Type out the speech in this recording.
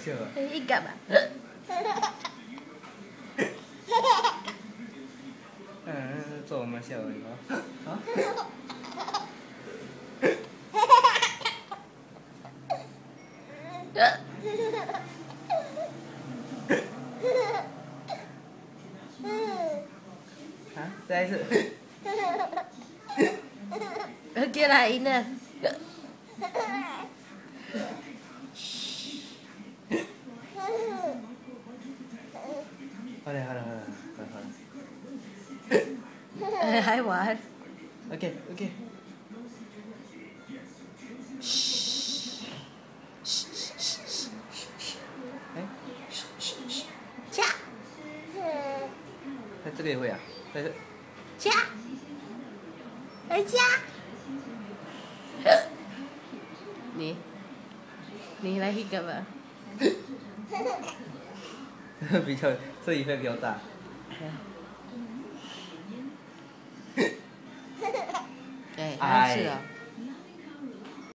笑啊。一个吧。做我们笑而已哦。啊？啊？再一次。Kia lain na. Hả hả hả Hai quả. Ok ok. Đấy. 恰。这个也会啊？在这。恰。哎恰。你来一个吧。比较这一份比较大。哎，好吃啊。